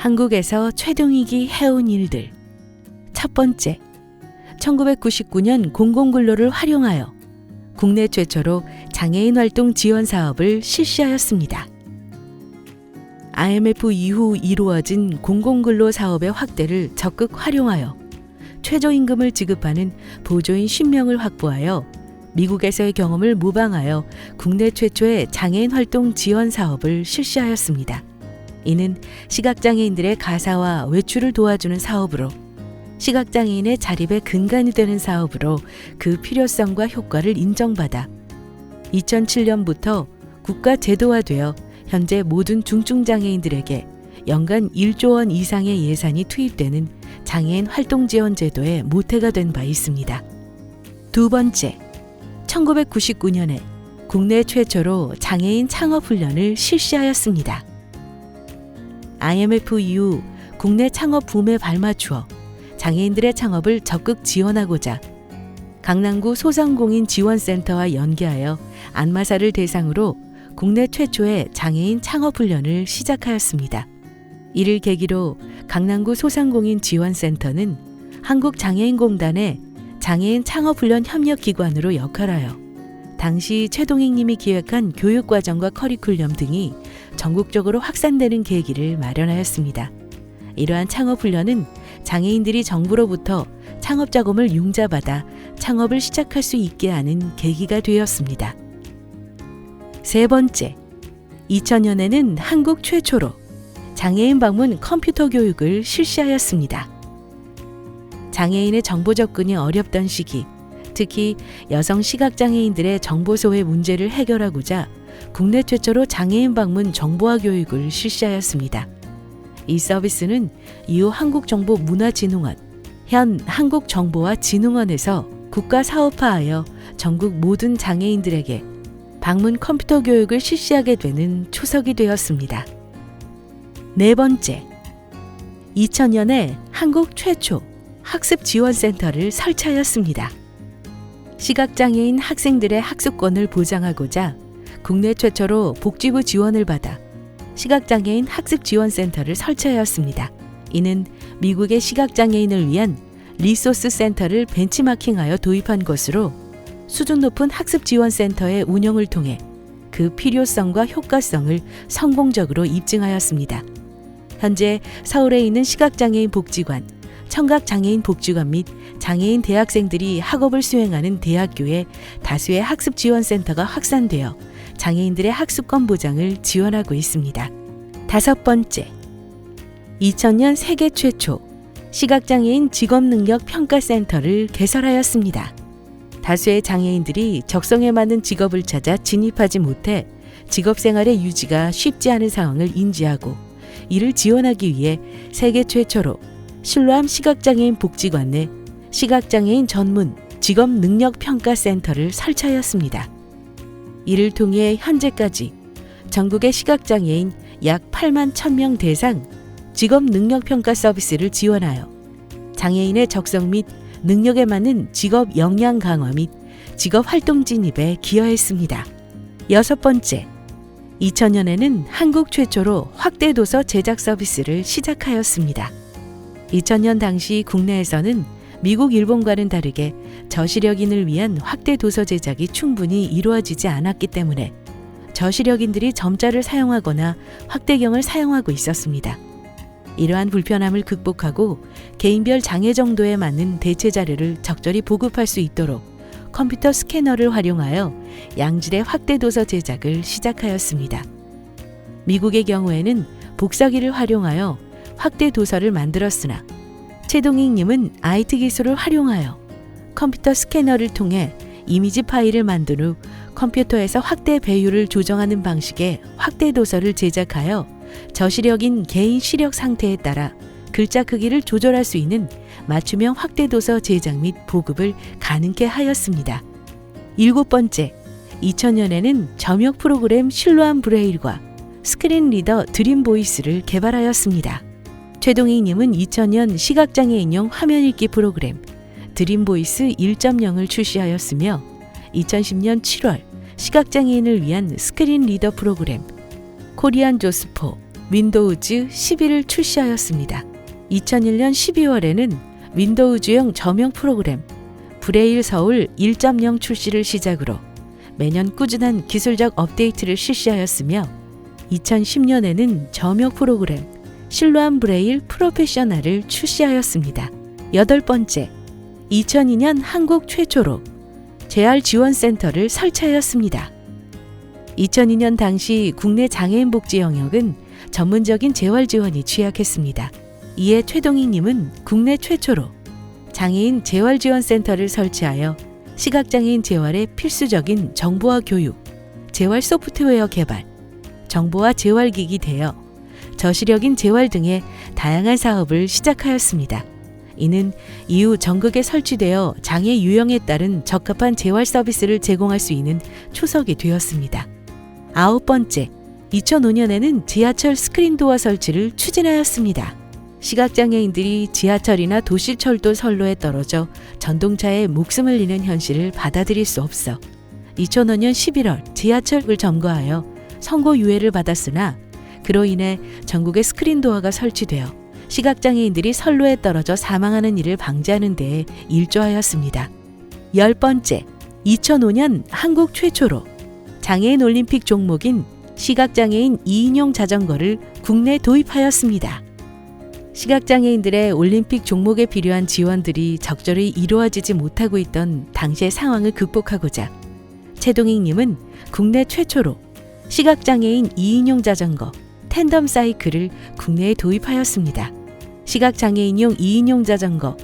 한국에서 최동익이 해온 일들. 첫 번째, 1999년 공공근로를 활용하여 국내 최초로 장애인 활동 지원 사업을 실시하였습니다. IMF 이후 이루어진 공공근로 사업의 확대를 적극 활용하여 최저임금을 지급하는 보조인 10명을 확보하여 미국에서의 경험을 모방하여 국내 최초의 장애인 활동 지원 사업을 실시하였습니다. 이는 시각장애인들의 가사와 외출을 도와주는 사업으로 시각장애인의 자립의 근간이 되는 사업으로 그 필요성과 효과를 인정받아 2007년부터 국가 제도화되어 현재 모든 중증장애인들에게 연간 1조 원 이상의 예산이 투입되는 장애인 활동 지원 제도의 모태가 된 바 있습니다. 두 번째, 1999년에 국내 최초로 장애인 창업 훈련을 실시하였습니다. IMF 이후 국내 창업 붐에 발맞추어 장애인들의 창업을 적극 지원하고자 강남구 소상공인 지원센터와 연계하여 안마사를 대상으로 국내 최초의 장애인 창업 훈련을 시작하였습니다. 이를 계기로 강남구 소상공인 지원센터는 한국장애인공단의 장애인 창업훈련 협력기관으로 역할하여 당시 최동익 님이 기획한 교육과정과 커리큘럼 등이 전국적으로 확산되는 계기를 마련하였습니다. 이러한 창업훈련은 장애인들이 정부로부터 창업자금을 융자받아 창업을 시작할 수 있게 하는 계기가 되었습니다. 세 번째, 2000년에는 한국 최초로 장애인 방문 컴퓨터 교육을 실시하였습니다. 장애인의 정보 접근이 어렵던 시기, 특히 여성 시각장애인들의 정보 소외 문제를 해결하고자 국내 최초로 장애인 방문 정보화 교육을 실시하였습니다. 이 서비스는 이후 한국정보문화진흥원, 현 한국정보화진흥원에서 국가 사업화하여 전국 모든 장애인들에게 방문 컴퓨터 교육을 실시하게 되는 초석이 되었습니다. 네 번째, 2000년에 한국 최초 학습지원센터를 설치하였습니다. 시각장애인 학생들의 학습권을 보장하고자 국내 최초로 복지부 지원을 받아 시각장애인 학습지원센터를 설치하였습니다. 이는 미국의 시각장애인을 위한 리소스 센터를 벤치마킹하여 도입한 것으로 수준 높은 학습지원센터의 운영을 통해 그 필요성과 효과성을 성공적으로 입증하였습니다. 현재 서울에 있는 시각장애인 복지관, 청각장애인 복지관 및 장애인 대학생들이 학업을 수행하는 대학교에 다수의 학습지원센터가 확산되어 장애인들의 학습권 보장을 지원하고 있습니다. 다섯 번째, 2000년 세계 최초 시각장애인 직업능력평가센터를 개설하였습니다. 다수의 장애인들이 적성에 맞는 직업을 찾아 진입하지 못해 직업생활의 유지가 쉽지 않은 상황을 인지하고 이를 지원하기 위해 세계 최초로 실로암 시각장애인 복지관 내 시각장애인 전문 직업능력평가센터를 설치하였습니다. 이를 통해 현재까지 전국의 시각장애인 약 8만 1000명 대상 직업능력평가 서비스를 지원하여 장애인의 적성 및 능력에 맞는 직업 역량 강화 및 직업 활동 진입에 기여했습니다. 여섯 번째, 2000년에는 한국 최초로 확대 도서 제작 서비스를 시작하였습니다. 2000년 당시 국내에서는 미국, 일본과는 다르게 저시력인을 위한 확대 도서 제작이 충분히 이루어지지 않았기 때문에 저시력인들이 점자를 사용하거나 확대경을 사용하고 있었습니다. 이러한 불편함을 극복하고 개인별 장애 정도에 맞는 대체 자료를 적절히 보급할 수 있도록 컴퓨터 스캐너를 활용하여 양질의 확대 도서 제작을 시작하였습니다. 미국의 경우에는 복사기를 활용하여 확대 도서를 만들었으나 최동익 님은 IT 기술을 활용하여 컴퓨터 스캐너를 통해 이미지 파일을 만든 후 컴퓨터에서 확대 배율을 조정하는 방식의 확대 도서를 제작하여 저시력인 개인 시력 상태에 따라 글자 크기를 조절할 수 있는 맞춤형 확대 도서 제작 및 보급을 가능케 하였습니다. 일곱 번째, 2000년에는 점역 프로그램 실로암 브레일과 스크린 리더 드림 보이스를 개발하였습니다. 최동익 님은 2000년 시각장애인용 화면 읽기 프로그램 드림 보이스 1.0을 출시하였으며 2010년 7월 시각장애인을 위한 스크린 리더 프로그램 코리안 조스포 윈도우즈 11을 출시하였습니다. 2001년 12월에는 윈도우즈용 저명 프로그램 브레일 서울 1.0 출시를 시작으로 매년 꾸준한 기술적 업데이트를 실시하였으며 2010년에는 저명 프로그램 실루안 브레일 프로페셔널을 출시하였습니다. 8번째, 2002년 한국 최초로 재활지원센터를 설치하였습니다. 2002년 당시 국내 장애인 복지 영역은 전문적인 재활지원이 취약했습니다. 이에 최동익님은 국내 최초로 장애인 재활지원센터를 설치하여 시각장애인 재활에 필수적인 정보화 교육, 재활 소프트웨어 개발, 정보화 재활기기 대여, 저시력인 재활 등의 다양한 사업을 시작하였습니다. 이는 이후 전국에 설치되어 장애 유형에 따른 적합한 재활 서비스를 제공할 수 있는 초석이 되었습니다. 9번째, 2005년에는 지하철 스크린도어 설치를 추진하였습니다. 시각장애인들이 지하철이나 도시철도 선로에 떨어져 전동차에 목숨을 잃는 현실을 받아들일 수 없어 2005년 11월 지하철을 점거하여 선고 유예를 받았으나 그로 인해 전국에 스크린도어가 설치되어 시각장애인들이 선로에 떨어져 사망하는 일을 방지하는 데에 일조하였습니다. 10번째, 2005년 한국 최초로 장애인 올림픽 종목인 시각장애인 2인용 자전거를 국내에 도입하였습니다. 시각장애인들의 올림픽 종목에 필요한 지원들이 적절히 이루어지지 못하고 있던 당시의 상황을 극복하고자 최동익님은 국내 최초로 시각장애인 2인용 자전거 텐덤 사이클을 국내에 도입하였습니다. 시각장애인용 2인용 자전거,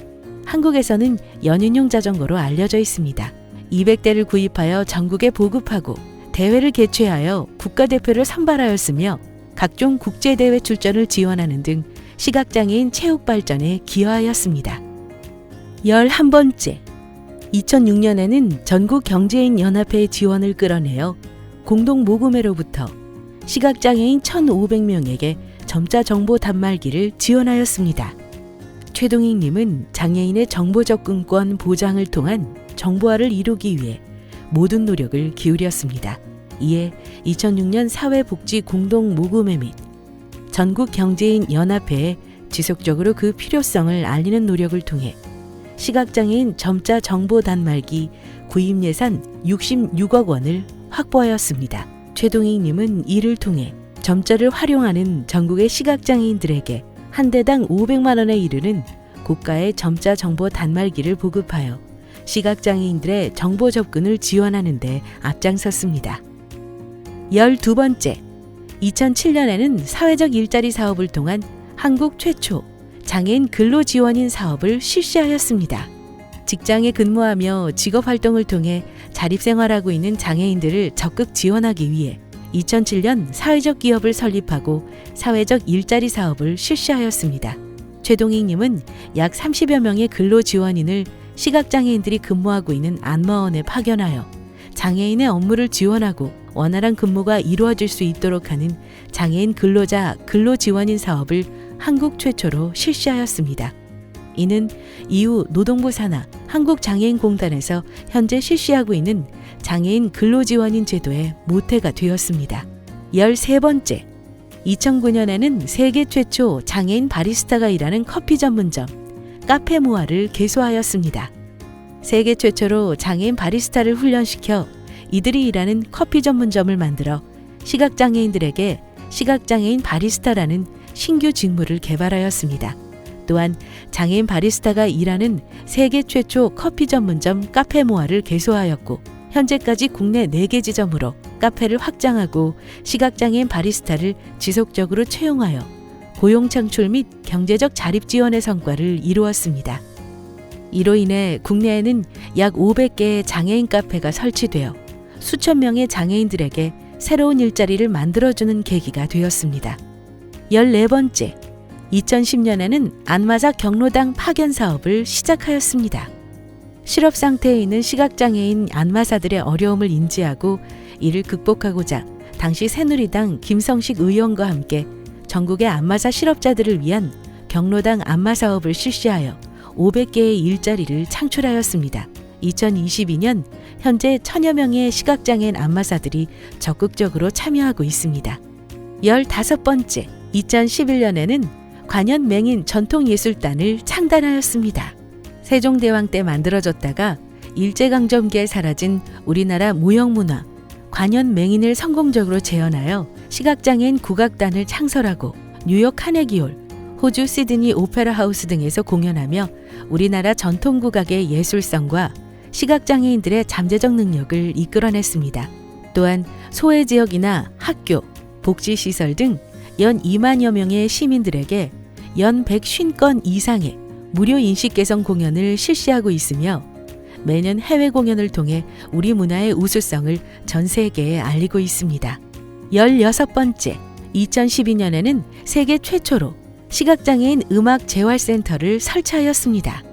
한국에서는 연인용 자전거로 알려져 있습니다. 200대를 구입하여 전국에 보급하고 대회를 개최하여 국가대표를 선발하였으며 각종 국제대회 출전을 지원하는 등 시각장애인 체육 발전에 기여하였습니다. 11번째, 2006년에는 전국경제인연합회의 지원을 끌어내어 공동모금회로부터 시각장애인 1,500명에게 점자 정보 단말기를 지원하였습니다. 최동익님은 장애인의 정보 접근권 보장을 통한 정보화를 이루기 위해 모든 노력을 기울였습니다. 이에 2006년 사회복지 공동모금회 및 전국경제인연합회에 지속적으로 그 필요성을 알리는 노력을 통해 시각장애인 점자 정보 단말기 구입 예산 66억 원을 확보하였습니다. 최동익님은 이를 통해 점자를 활용하는 전국의 시각장애인들에게 한 대당 500만 원에 이르는 고가의 점자 정보 단말기를 보급하여 시각장애인들의 정보 접근을 지원하는 데 앞장섰습니다. 12번째, 2007년에는 사회적 일자리 사업을 통한 한국 최초 장애인 근로지원인 사업을 실시하였습니다. 직장에 근무하며 직업활동을 통해 자립생활하고 있는 장애인들을 적극 지원하기 위해 2007년 사회적 기업을 설립하고 사회적 일자리 사업을 실시하였습니다. 최동익님은 약 30여 명의 근로지원인을 시각장애인들이 근무하고 있는 안마원에 파견하여 장애인의 업무를 지원하고 원활한 근무가 이루어질 수 있도록 하는 장애인 근로자 근로지원인 사업을 한국 최초로 실시하였습니다. 이는 이후 노동부 산하 한국장애인공단에서 현재 실시하고 있는 장애인 근로지원인 제도의 모태가 되었습니다. 13번째, 2009년에는 세계 최초 장애인 바리스타가 일하는 커피 전문점 카페모아를 개소하였습니다. 세계 최초로 장애인 바리스타를 훈련시켜 이들이 일하는 커피 전문점을 만들어 시각장애인들에게 시각장애인 바리스타라는 신규 직무를 개발하였습니다. 또한 장애인 바리스타가 일하는 세계 최초 커피 전문점 카페모아를 개소하였고 현재까지 국내 4개 지점으로 카페를 확장하고 시각장애인 바리스타를 지속적으로 채용하여 고용 창출 및 경제적 자립 지원의 성과를 이루었습니다. 이로 인해 국내에는 약 500개의 장애인 카페가 설치되어 수천 명의 장애인들에게 새로운 일자리를 만들어주는 계기가 되었습니다. 14번째, 2010년에는 안마사 경로당 파견 사업을 시작하였습니다. 실업 상태에 있는 시각장애인 안마사들의 어려움을 인지하고 이를 극복하고자 당시 새누리당 김성식 의원과 함께 전국의 안마사 실업자들을 위한 경로당 안마 사업을 실시하여 500개의 일자리를 창출하였습니다. 2022년 현재 1000여 명의 시각장애인 안마사들이 적극적으로 참여하고 있습니다. 15번째, 2011년에는 관현맹인 전통예술단을 창단하였습니다. 세종대왕 때 만들어졌다가 일제강점기에 사라진 우리나라 무형문화 관현맹인을 성공적으로 재현하여 시각장애인 국악단을 창설하고 뉴욕 카네기홀, 호주 시드니 오페라 하우스 등에서 공연하며 우리나라 전통국악의 예술성과 시각장애인들의 잠재적 능력을 이끌어냈습니다. 또한 소외지역이나 학교, 복지시설 등 연 2만여 명의 시민들에게 연 150건 이상의 무료 인식 개선 공연을 실시하고 있으며 매년 해외 공연을 통해 우리 문화의 우수성을 전 세계에 알리고 있습니다. 16번째, 2012년에는 세계 최초로 시각장애인 음악재활센터를 설치하였습니다.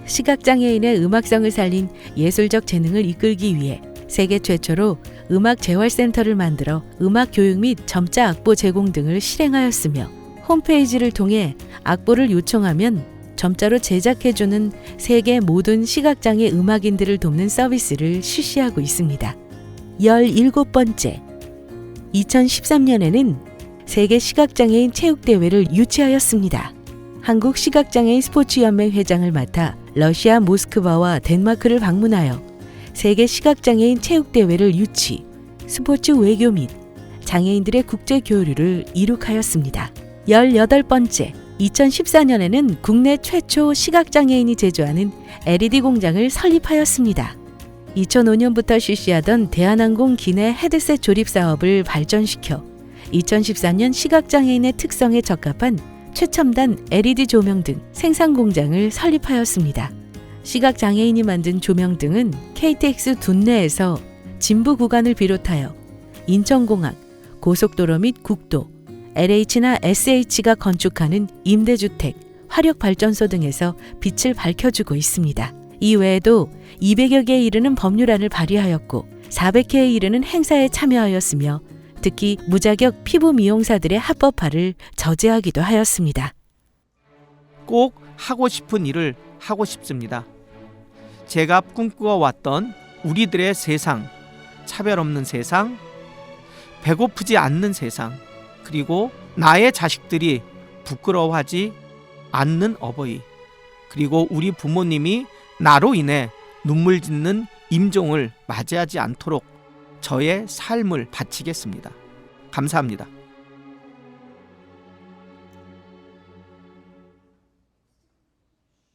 시각장애인의 음악성을 살린 예술적 재능을 이끌기 위해 세계 최초로 음악재활센터를 만들어 음악 교육 및 점자 악보 제공 등을 실행하였으며 홈페이지를 통해 악보를 요청하면 점자로 제작해주는 세계 모든 시각장애 음악인들을 돕는 서비스를 실시하고 있습니다. 17번째, 2013년에는 세계 시각장애인 체육대회를 유치하였습니다. 한국시각장애인 스포츠연맹 회장을 맡아 러시아 모스크바와 덴마크를 방문하여 세계 시각장애인 체육대회를 유치, 스포츠 외교 및 장애인들의 국제 교류를 이룩하였습니다. 18번째, 2014년에는 국내 최초 시각장애인이 제조하는 LED 공장을 설립하였습니다. 2005년부터 실시하던 대한항공 기내 헤드셋 조립 사업을 발전시켜 2014년 시각장애인의 특성에 적합한 최첨단 LED 조명 등 생산 공장을 설립하였습니다. 시각장애인이 만든 조명 등은 KTX 둔내에서 진부 구간을 비롯하여 인천공항, 고속도로 및 국도, LH나 SH가 건축하는 임대주택, 화력발전소 등에서 빛을 밝혀주고 있습니다. 이 외에도 200여 개에 이르는 법률안을 발의하였고 400회에 이르는 행사에 참여하였으며 특히 무자격 피부 미용사들의 합법화를 저지하기도 하였습니다. 꼭 하고 싶은 일을 하고 싶습니다. 제가 꿈꾸어왔던 우리들의 세상, 차별 없는 세상, 배고프지 않는 세상, 그리고 나의 자식들이 부끄러워하지 않는 어버이, 그리고 우리 부모님이 나로 인해 눈물 짓는 임종을 맞이하지 않도록 저의 삶을 바치겠습니다. 감사합니다.